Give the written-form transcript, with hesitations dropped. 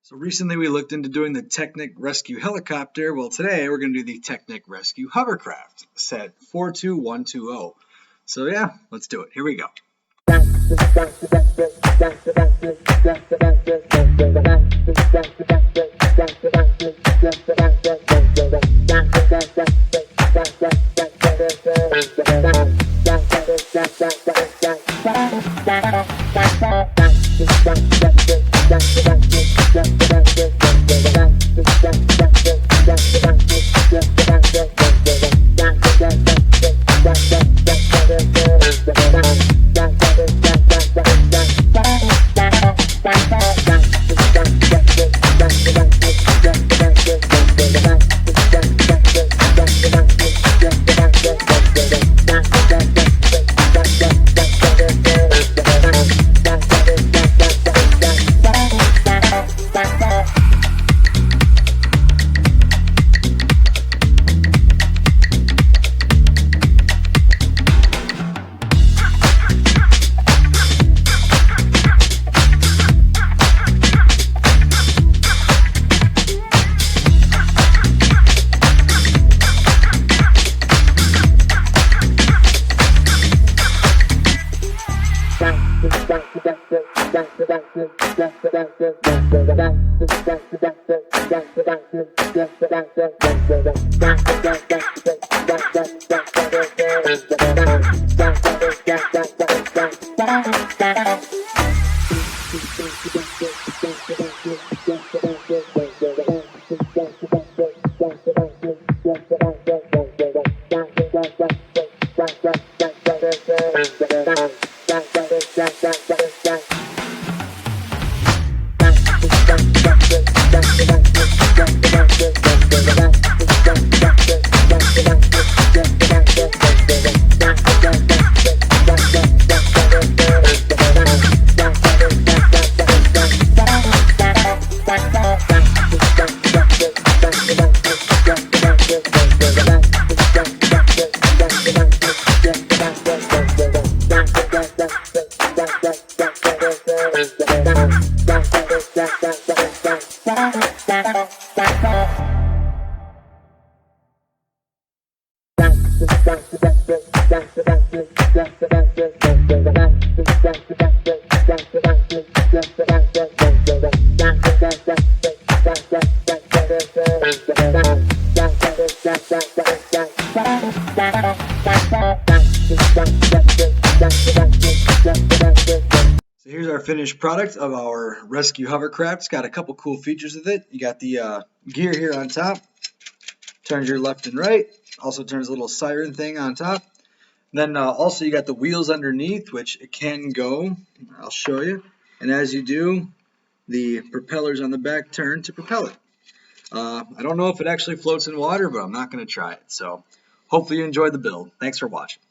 So recently we looked into doing the Technic Rescue Helicopter. Well, today we're going to do the Technic Rescue Hovercraft, set 42120. So yeah, let's do it. Here we go. So here's our finished product of our rescue hovercraft. It's got a couple cool features with it. You got the gear here on top, turns your left and right, also turns a little siren thing on top. Then also you got the wheels underneath, which it can go. I'll show you. And as you do, the propellers on the back turn to propel it. I don't know if it actually floats in water, but I'm not going to try it. So hopefully you enjoyed the build. Thanks for watching.